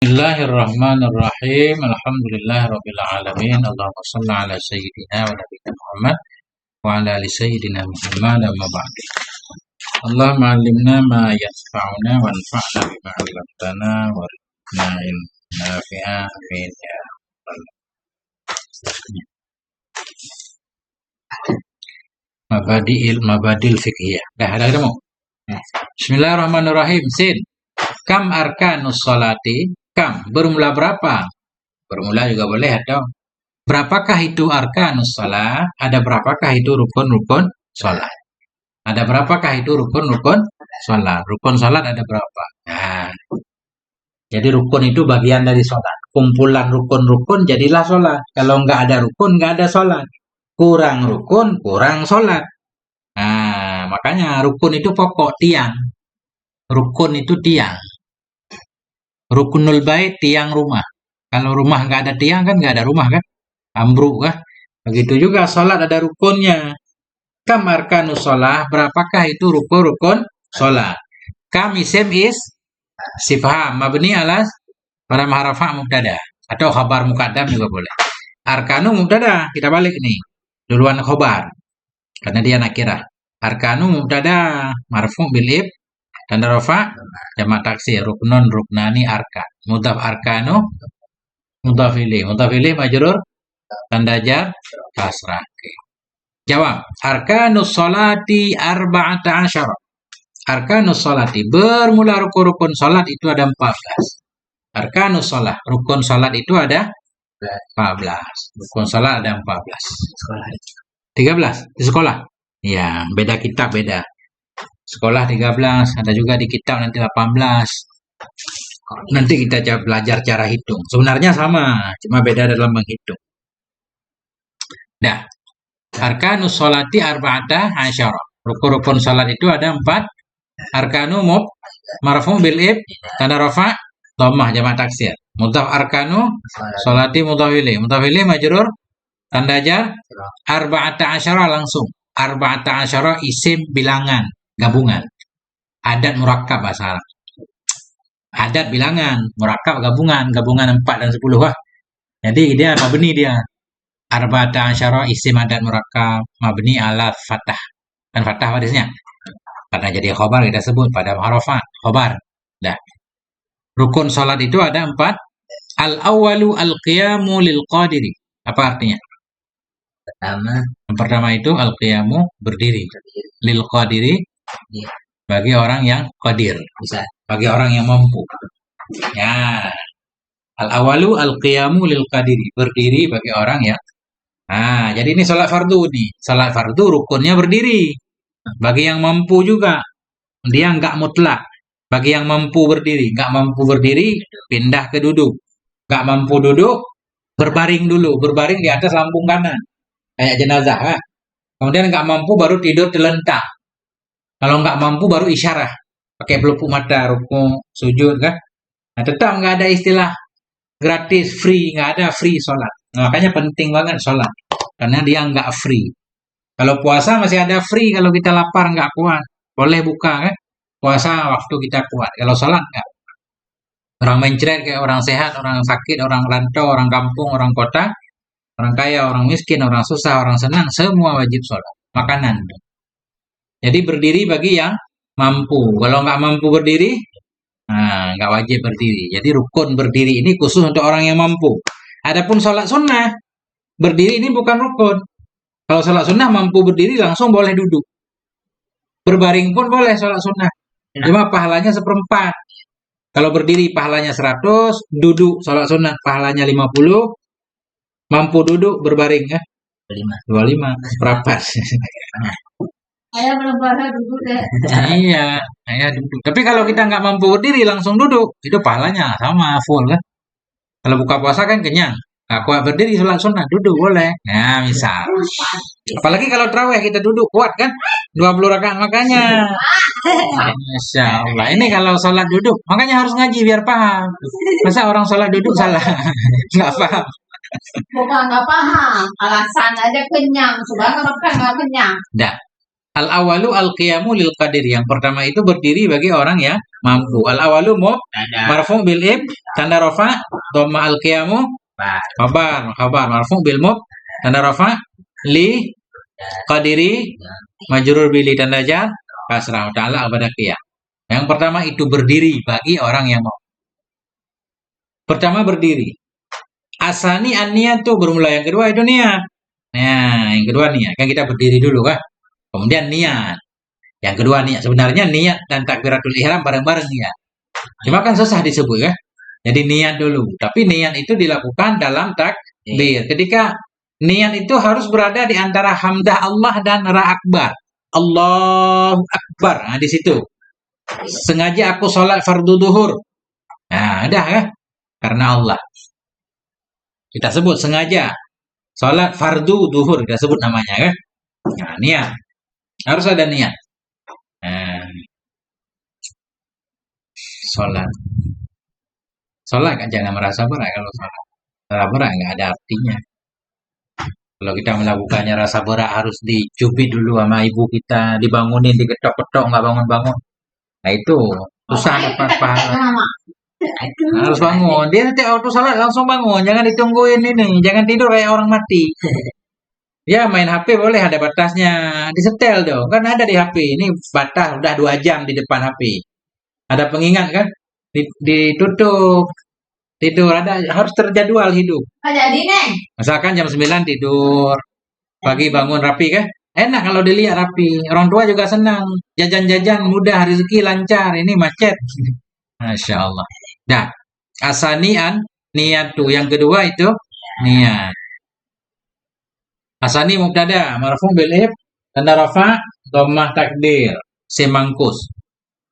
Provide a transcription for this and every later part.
Bismillahirrahmanirrahim. Alhamdulillahirabbil alamin. Allahumma shalli ala sayyidina wa nabiyyina Muhammad wa ala ali sayyidina Muhammad amma ba'du. Allahumma 'allimna ma yanfa'una wanfa'na bima 'allamtana warzuqna ilman nafi'an. Amin ya rabbal alamin. Mabadil fiqhiyah. Dah ada ketemu? Bismillahirrahmanirrahim. Sin. Kam arkanus sholati? Kam, bermula berapa? Bermula juga boleh atau berapakah itu arkanus sholat? Ada berapakah itu rukun-rukun sholat? Ada berapakah itu rukun-rukun sholat? Rukun sholat ada berapa? Nah, jadi rukun itu bagian dari sholat. Kumpulan rukun-rukun jadilah sholat. Kalau nggak ada rukun, nggak ada sholat. Kurang rukun, kurang sholat. Nah, makanya rukun itu pokok, tiang. Rukun itu tiang. Rukunul bait, tiang rumah. Kalau rumah nggak ada tiang kan nggak ada rumah kan? Ambruk kan? Begitu juga sholat ada rukunnya. Kam arkanus sholat, berapakah itu rukun-rukun sholat? Kam isim is sifham mabni alas pada maharafa mubtada atau khabar muqaddam juga boleh. Arkanu mubtada, kita balik nih. Duluan khabar karena dia nakirah. Arkanu mubtada marfu bil tanda rafa jamak taksir ruknun ruknani arkan mudhaf arkanu mudhaf ilaih majrur tanda jar kasrah. Jawab, arkanus sholati arba'ata asyara. Arkanus sholati, bermula rukun-rukun salat itu ada 14. Arkanus sholat, rukun salat itu ada 14. Rukun salat ada 14. 13 di sekolah. Ya, beda kitab beda. Sekolah 13, ada juga di kitab nanti 18. Nanti kita belajar cara hitung. Sebenarnya sama, cuma beda dalam menghitung. Dah. Arkanus sholati arba'ata asyara. Rukun-rukun salat itu ada 4. Arkanu marfu bil tanda rafa dhammah jamak taksir. Mudhaf arkanu sholati mudhaf ilaih majrur tanda jar arba'ata asyara langsung. Arba'ata asyara isim bilangan. Gabungan. Adat murakkab bahasa Arab. Adat bilangan, murakkab gabungan 4 dan 10 wah. Jadi dia mabni dia. Arba'ata asyara isim adat murakkab mabni ala fathah. Dan fathah hadisnya. Karena jadi khabar kita sebut pada harofat khabar. Dah. Rukun salat itu ada 4. Al-awwalu al-qiyamu lil qadiri. Apa artinya? Yang pertama itu al-qiyamu berdiri. Lil qadiri bagi orang yang qadir, bagi orang yang mampu. Ya. Al-awalu al-qiyamu lil qadiri, berdiri bagi orang yang. Nah, jadi ini salat fardu nih. Salat fardu rukunnya berdiri. Bagi yang mampu juga. Dia enggak mutlak. Bagi yang mampu berdiri, enggak mampu berdiri pindah ke duduk. Enggak mampu duduk berbaring dulu, berbaring di atas lambung kanan. Kayak jenazah kan. Kemudian enggak mampu baru tidur telentang. Kalau nggak mampu baru isyarah. Pakai pelupuk mata, rukuk, sujud kan. Nah tetap nggak ada istilah gratis, free. Nggak ada free sholat. Nah, makanya penting banget sholat. Karena dia nggak free. Kalau puasa masih ada free kalau kita lapar nggak kuat. Boleh buka kan. Puasa waktu kita kuat. Kalau sholat nggak. Orang mencret kayak orang sehat, orang sakit, orang rantau, orang kampung, orang kota. Orang kaya, orang miskin, orang susah, orang senang. Semua wajib sholat. Makanan. Jadi berdiri bagi yang mampu. Kalau nggak mampu berdiri, nah nggak wajib berdiri. Jadi rukun berdiri ini khusus untuk orang yang mampu. Adapun sholat sunnah, berdiri ini bukan rukun. Kalau sholat sunnah mampu berdiri langsung boleh duduk. Berbaring pun boleh sholat sunnah. Cuma pahalanya 1/4. Kalau berdiri pahalanya 100, duduk sholat sunnah pahalanya 50, mampu duduk berbaring ya. 25, seperempat. Saya belum pernah duduk deh. Iya, saya duduk. Tapi kalau kita nggak mampu berdiri langsung duduk, itu pahalanya sama full kan. Kalau buka puasa kan kenyang. Nggak kuat berdiri sholat sunnah, duduk boleh. Nah, misal. Apalagi kalau tarawih kita duduk kuat kan, 20 rakaat makanya. Masya Allah. Ini kalau sholat duduk, makanya harus ngaji biar paham. Masa orang sholat duduk salah? Nggak paham. Bukan nggak paham, alasan aja kenyang. Sudah nggak nggak kenyang. Dah. Al-awalu al-qiyamu lil qadir. Yang pertama itu berdiri bagi orang yang mampu. Al-awalu marfu bil ib, tanda rafa, dhamma al-qiyamu khabar marfu bil mub, tanda rafa, li qadiri majrur bili, tanda jar kasrah, ta'ala kepada qiyam. Yang pertama itu berdiri bagi orang yang mau. Pertama berdiri. Asani an-niyat tuh bermula, yang kedua itu niat. Nah, yang kedua niat. Kan kita berdiri dulu kan. Kemudian niat. Yang kedua niat. Sebenarnya niat dan takbiratul ihram bareng-bareng niat. Cuma kan susah disebut kan. Jadi niat dulu. Tapi niat itu dilakukan dalam takbir. Ketika niat itu harus berada di antara hamdah Allah dan ra akbar. Allahu akbar. Nah, di situ. Sengaja aku sholat fardu duhur. Nah, ada kan? Karena Allah. Kita sebut sengaja sholat fardu duhur, kita sebut namanya kan. Nah, niat. Harus ada niat. Nah, sholat kan jangan merasa berat kalau sholat. Merasa berat nggak ada artinya. Kalau kita melakukannya rasa berat harus dicubit dulu sama ibu kita, dibangunin, diketok-ketok nggak bangun-bangun. Nah itu susah dapat pahala. Harus bangun. Dia setiap waktu sholat langsung bangun. Jangan ditungguin ini. Jangan tidur kayak orang mati. Ya main HP boleh, ada batasnya. Disetel dong. Kan ada di HP. Ini batas udah 2 jam di depan HP. Ada pengingat kan? Ditutup. Tidur. Harus terjadwal hidup. Jadi neng. Misalkan jam 9 tidur. Pagi bangun rapi kan? Enak kalau dilihat rapi. Orang tua juga senang. Jajan-jajan mudah, rezeki lancar. Ini macet. Masya Allah. Nah, asanian niat tuh. Yang kedua itu niat. Asani mubtada marfu bil ib, tanda rafa, dhammah takdir, semangkus.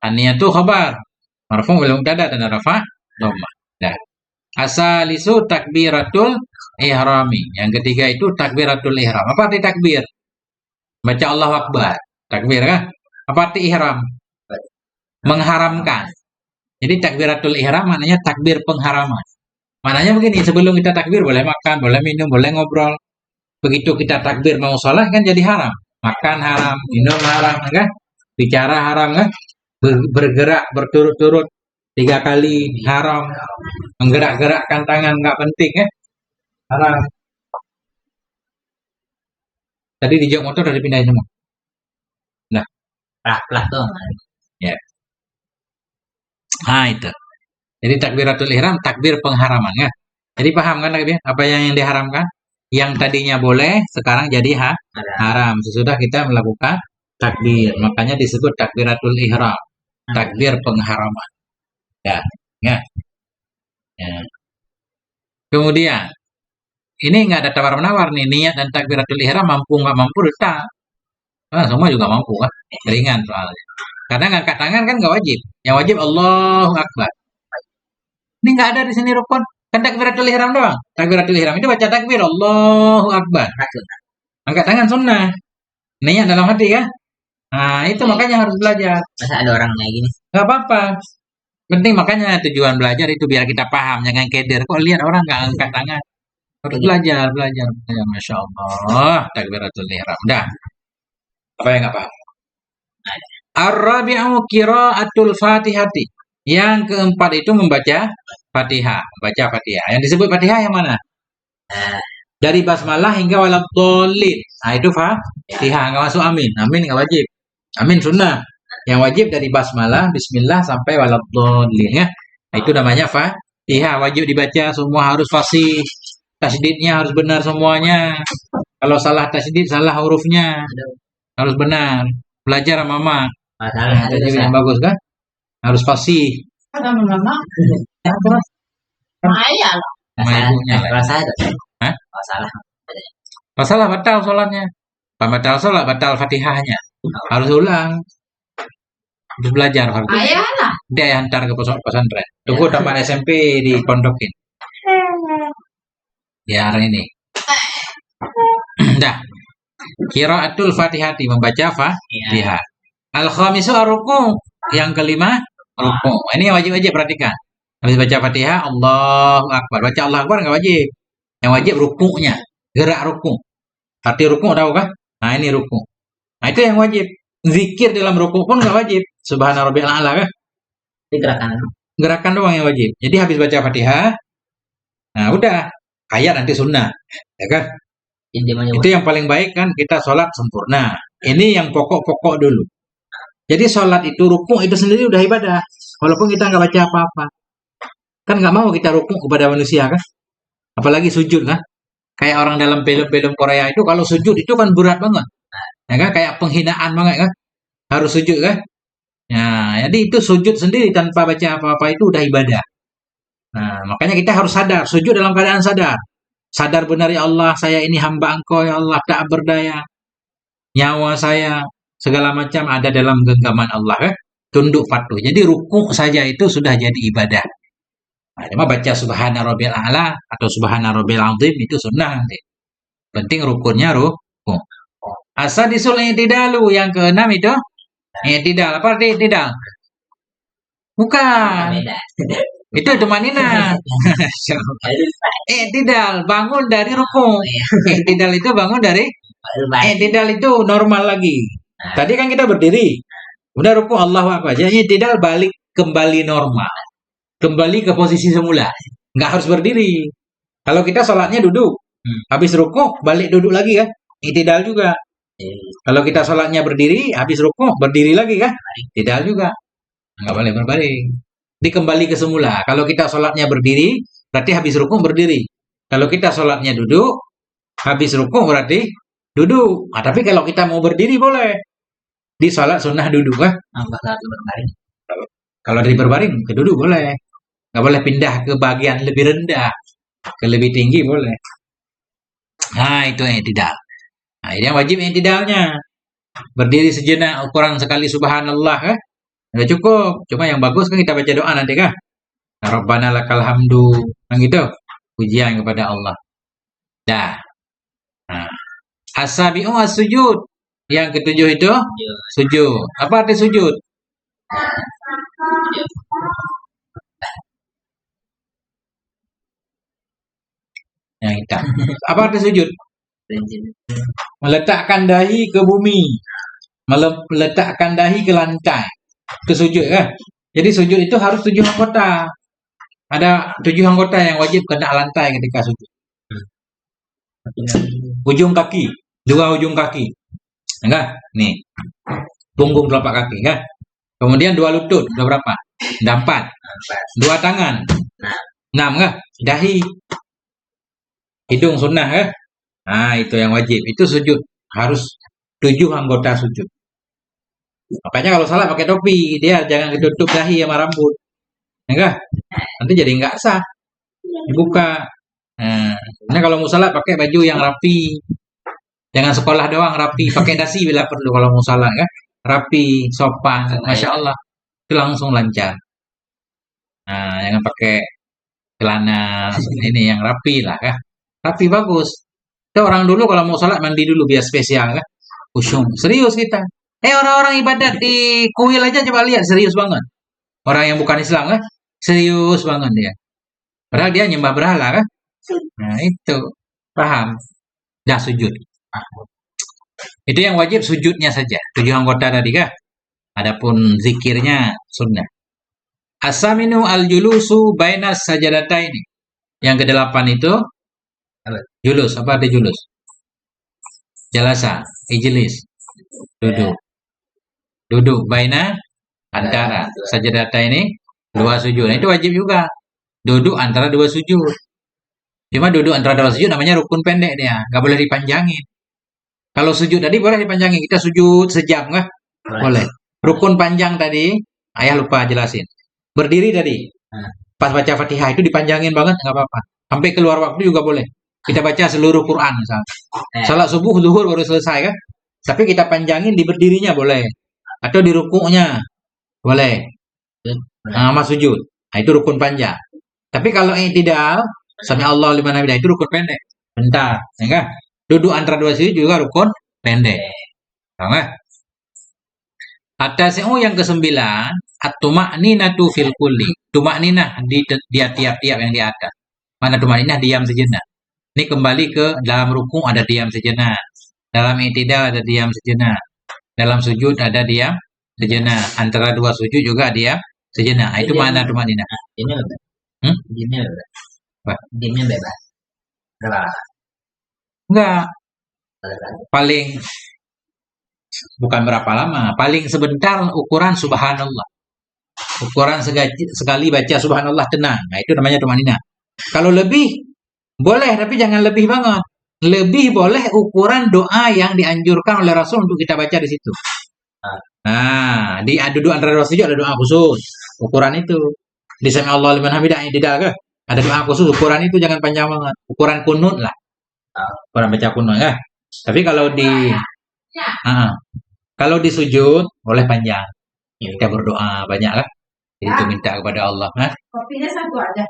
An-niyatu khabar marfu bil mubtada, tanda rafa, dhammah. Nah, asalisu takbiratul ihrami. Yang ketiga itu takbiratul ihram. Apa arti takbir? Baca Allahu Akbar. Takbir kan? Apa arti ihram? Mengharamkan. Jadi takbiratul ihram maknanya takbir pengharaman. Maknanya begini, sebelum kita takbir boleh makan, boleh minum, boleh ngobrol. Begitu kita takbir mau sholat kan jadi haram. Makan haram, minum haram kan? Bicara haram kan? Bergerak berturut-turut 3 kali haram. Menggerak-gerakkan tangan nggak penting kan? Haram. Tadi di jok motor udah dipindahin semua. Nah, pelah tuh. ya. Nah itu. Jadi takbiratul ihram takbir pengharaman ya. Jadi paham kan apa yang diharamkan? Yang tadinya boleh sekarang jadi haram sesudah kita melakukan takbir. Makanya disebut takbiratul ihram, takbir pengharaman. Ya. Ya. Kemudian ini nggak ada tawar-menawar nih, niat dan takbiratul ihram mampu nggak mampu letak. Nah, semua juga mampu kan, ringan soalnya. Karena ngangkat tangan kan nggak wajib. Yang wajib Allahu Akbar. Ini nggak ada di sini rukun. Kan takbiratul ihram doang. Takbiratul ihram itu baca takbir Allahu Akbar. Angkat tangan sunnah. Niat dalam hati kan. Nah itu makanya harus belajar. Masa ada orang kayak gini? Nggak apa-apa. Penting makanya tujuan belajar itu biar kita paham. Jangan keder. Kok lihat orang nggak angkat tangan. Harus belajar. Ya, Masya Allah. Takbiratul ihram. Dah. Apa yang nggak paham? Ar-rabi'u qira'atul fatihati. Yang keempat itu membaca Fatihah. Baca Fatihah. Yang disebut Fatihah yang mana? Dari basmalah hingga waladhdallin. Nah itu Fatihah. Nggak masuk amin. Amin nggak wajib. Amin sunnah. Yang wajib dari basmalah, bismillah sampai waladhdallin ya. Nah, itu namanya Fatihah. Wajib dibaca, semua harus fasih. Tasydidnya harus benar semuanya. Kalau salah tasydid, salah hurufnya. Harus benar. Belajar sama mama. Masalah Jadi yang bagus kan? Harus fasih. Ada mama. Ya, terus. Maya lah. Sama ibunya lah. Masalah itu. Hah? Masalah. Masalah batal sholatnya. Batal sholat, batal Fatihahnya. Harus ulang. Harus belajar. Ayah lah. Dia yang hantar ke pesantren. Tunggu tamat SMP di pondokin. Biar ini. Dah. Qiraatul Fatihati, membaca Fatihah. Al-khamisu ar-ruku'. Yang kelima, ruku'. Ini yang wajib-wajib perhatikan. Habis baca Fatihah, Allahu Akbar. Baca Allah Akbar nggak wajib. Yang wajib ruku'nya. Gerak ruku'. Arti ruku' tahu kah? Nah ini ruku'. Nah, itu yang wajib. Zikir dalam rukuk pun nggak wajib. Subhana rabbiyal a'la kan? Itu gerakan. Gerakan doang yang wajib. Jadi habis baca Fatihah, nah udah. Ayat nanti sunnah. Ya kan? Intinya Itu yang paling baik kan kita sholat sempurna. Ini yang pokok-pokok dulu. Jadi sholat itu rukuk itu sendiri udah ibadah. Walaupun kita nggak baca apa-apa. Kan nggak mau kita rukuk kepada manusia kan? Apalagi sujud kan? Kayak orang dalam film-film Korea itu kalau sujud itu kan berat banget. Ya kan? Kayak penghinaan banget kan? Harus sujud kan? Nah, jadi itu sujud sendiri tanpa baca apa-apa itu udah ibadah. Nah, makanya kita harus sadar, sujud dalam keadaan sadar. Sadar benar ya Allah, saya ini hamba Engkau ya Allah, tak berdaya. Nyawa saya segala macam ada dalam genggaman Allah kan? Tunduk patuh. Jadi rukuk saja itu sudah jadi ibadah. Nah, cuma baca subhana rabbiyal a'la atau subhana rabbiyal azim itu sunnah nanti. Penting rukunnya rukuk. Asadisul i'tidalu yang keenam itu i'tidal. Apa arti i'tidal? Bukan. beda. Itu tumanina. I'tidal bangun dari rukuk. I'tidal itu bangun dari i'tidal itu normal lagi. Tadi kan kita berdiri. Udah rukuk Allahu Akbar. Jadi i'tidal balik kembali normal. Kembali ke posisi semula. Nggak harus berdiri. Kalau kita sholatnya duduk. Habis rukuk balik duduk lagi kan. I'tidal juga. Kalau kita sholatnya berdiri, habis rukuk berdiri lagi kan? I'tidal juga. Nggak boleh berbaring. Dikembali ke semula. Kalau kita sholatnya berdiri, berarti habis rukuk berdiri. Kalau kita sholatnya duduk, habis rukuk berarti duduk. Nah, tapi kalau kita mau berdiri boleh. Di sholat sunnah duduk kan? Berbaring. Kalau dari berbaring ke duduk boleh. Nggak boleh pindah ke bagian lebih rendah. Ke lebih tinggi boleh. Nah, itu yang tidak. Nah, yang wajib yang tidaknya. Berdiri sejenak ukuran sekali subhanallah kan? Udah cukup. Cuma yang bagus kan kita baca doa nanti kan? Rabbana lakal hamdu. Kan gitu. Pujian kepada Allah. Dah. Nah. As-sabi'u as-sujud. Yang ketujuh itu sujud. Apa arti sujud? Yang hitam. Apa arti sujud? Meletakkan dahi ke bumi. Meletakkan dahi ke lantai. Ke sujud kan? Jadi sujud itu harus 7 anggota. Ada 7 anggota yang wajib kena lantai ketika sujud. Ujung kaki, 2 ujung kaki. Enggak? Nih. Punggung telapak kaki kan? Kemudian 2 lutut, udah berapa? Udah 4. 2 tangan. 6 kan? Dahi. Hidung sunnah kan? Nah, itu yang wajib. Itu sujud. Harus 7 anggota sujud. Makanya kalau salah pakai topi, dia jangan ditutup dahi sama rambut. Enggak? Nanti jadi enggak sah. Dibuka. Nah, kalau mau salat pakai baju yang rapi. Jangan sekolah doang rapi, pakai dasi bila perlu kalau mau salat kan. Rapi, sopan, Masya Allah. Itu langsung lancar. Nah, jangan pakai celana ini yang rapi lah kan. Rapi bagus. Kita orang dulu kalau mau salat mandi dulu biar spesial kan. Khusyuk. Serius kita. Orang-orang ibadat di kuil aja coba lihat serius banget. Orang yang bukan Islam kan serius banget dia. Padahal dia nyembah berhala kan. Nah itu paham. Dah sujud. Itu yang wajib sujudnya saja. 7 anggota tadi kan. Adapun zikirnya sunnah. As-saminu al-julusu bainas sajadataini. Yang ke-8 itu julus. Apa arti julus? Jalasa, ijlis. Duduk. Duduk baina antara sajadata ini 2 sujud. Nah, itu wajib juga. Duduk antara 2 sujud. Cuma duduk antara 2 sujud namanya rukun pendek dia. Nggak boleh dipanjangin. Kalau sujud tadi boleh dipanjangin. Kita sujud sejam nggak? Boleh. Rukun panjang tadi, ayah lupa jelasin. Berdiri tadi. Pas baca Fatihah itu dipanjangin banget nggak apa-apa. Sampai keluar waktu juga boleh. Kita baca seluruh Quran misalnya. Salat subuh, zuhur baru selesai kan? Tapi kita panjangin di berdirinya boleh. Atau di rukuknya boleh. Sama sujud. Nah, itu rukun panjang. Tapi kalau i'tidal, sami Allah liman hamidah itu rukun pendek. Bentar, ya kan? Duduk antara 2 sujud juga rukun pendek. Sama? At-tasi'u yang ke-9, at-tuma'ninatu fil kulli. Tuma'ninah di tiap-tiap yang di atas. Mana tuma'ninah diam sejenak. Ini kembali ke dalam rukuk ada diam sejenak. Dalam i'tidal ada diam sejenak. dalam sujud ada diam sejenak, antara dua sujud juga diam sejenak. Nah, itu mana tumanina? Diamnya bebas. Hmm? Diamnya bebas. Apa? Diamnya bebas. Berapa? Enggak, Bebas. paling bukan berapa lama, paling sebentar ukuran subhanallah. Ukuran sekali baca subhanallah tenang. Nah, itu namanya tumanina. Kalau lebih boleh, tapi jangan lebih banget. Lebih boleh ukuran doa yang dianjurkan oleh Rasul untuk kita baca di situ. Nah, di duduk antara dua sujud ada doa khusus. Ukuran itu. Di sami Allah liman hamidah tidak ke? Ada doa khusus, ukuran itu jangan panjang banget. Ukuran kunut lah. Ukuran baca kunut ya. Tapi kalau kalau di sujud boleh panjang. Kita berdoa banyak lah. Jadi itu minta kepada Allah. Kopinya satu aja.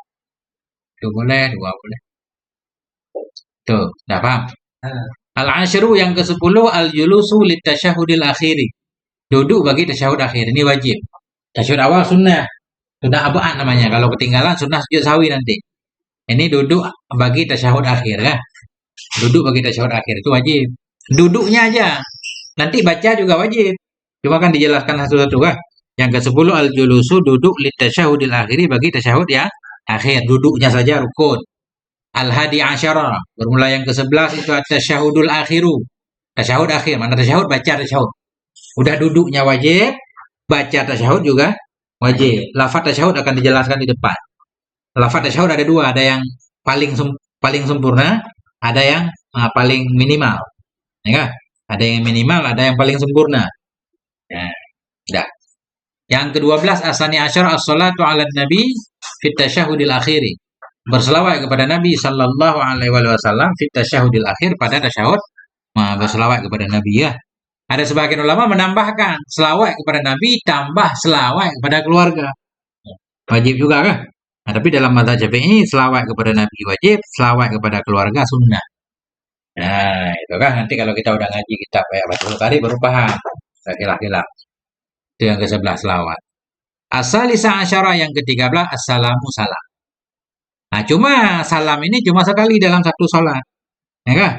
Itu boleh, dua boleh. Tuh, dah paham? Al-ashru yang ke-10 al-julusu litasyahudil akhiri. Duduk bagi tasyahud akhir. Ini wajib. Tasyahud awal sunnah. Sunnah abad namanya. Kalau ketinggalan sunnah sujud sawi nanti. Ini duduk bagi tasyahud akhir ya. Duduk bagi tasyahud akhir itu wajib. Duduknya aja. Nanti baca juga wajib. Cuma kan dijelaskan satu-satu kan. Yang ke-10 al-julusu duduk litasyahudil akhiri bagi tasyahud ya akhir. Duduknya saja rukun. Al-hadi asyara. Bermula yang ke-11 itu at-tasyahudul akhiru. Tasyahud akhir. Mana tasyahud? Baca tasyahud. Udah duduknya wajib. Baca tasyahud juga wajib. Lafaz tasyahud akan dijelaskan di depan. Lafaz tasyahud ada dua. Ada yang paling sempurna. Ada yang paling minimal. Ya kan? Ada yang minimal. Ada yang paling sempurna. Ya. Dah. Yang ke-12 asani asyara as-salatu ala nabi fit tasyahudil akhiri. Berselawat kepada Nabi sallallahu alaihi wasallam fit tasyahudil akhir pada tasyahud. Berselawat kepada Nabi ya. Ada sebagian ulama menambahkan selawat kepada Nabi tambah selawat kepada keluarga. Wajib juga kan? Nah, tapi dalam mazhab Syafi'i selawat kepada Nabi wajib, selawat kepada keluarga sunnah. Nah, itu kan nanti kalau kita udah ngaji kitab kayak Fathul Qari baru paham. Kira-kira. Itu yang ke-11 selawat. As-salisa asyara yang ke-13 assalamu salam. Nah, cuma salam ini cuma sekali dalam satu sholat. Ya kan?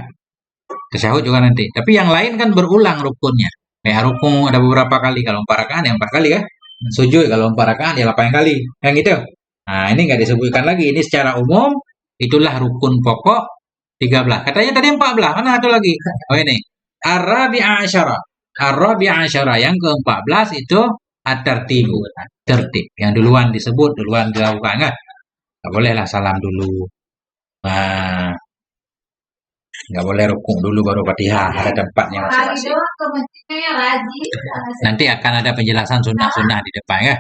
Tasyahud juga nanti. Tapi yang lain kan berulang rukunnya. Kayak rukun ada beberapa kali. Kalau 4 rakaat ya 4 kali ya. Sujud kalau 4 rakaat ya 8 kali. Yang gitu. Nah, ini nggak disebutkan lagi. Ini secara umum itulah rukun pokok 13. Katanya tadi 14. Mana satu lagi? Oh ini. Ar-rabi'a asyara. Ar-rabi'a asyara yang ke-14 itu at-tartibu. Tertib. Yang duluan disebut, duluan dilakukan kan? Nggak bolehlah salam dulu. Nah, nggak boleh rukuk dulu baru Fatihah. Ada tempatnya masing-masing. Nanti akan ada penjelasan sunnah-sunnah di depan ya.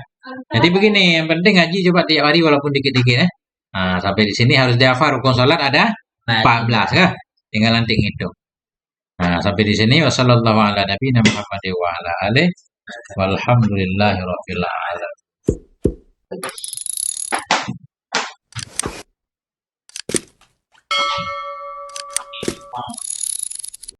Jadi begini, yang penting ngaji coba tiap hari walaupun dikit-dikit ya. Nah, sampai di sini harus dihafal rukun salat ada 14 ya. Tinggal nanti ngitung. Nah, sampai di sini wasallallahu ala nabiyina Muhammad wa ala alihi walhamdulillahirabbil alamin.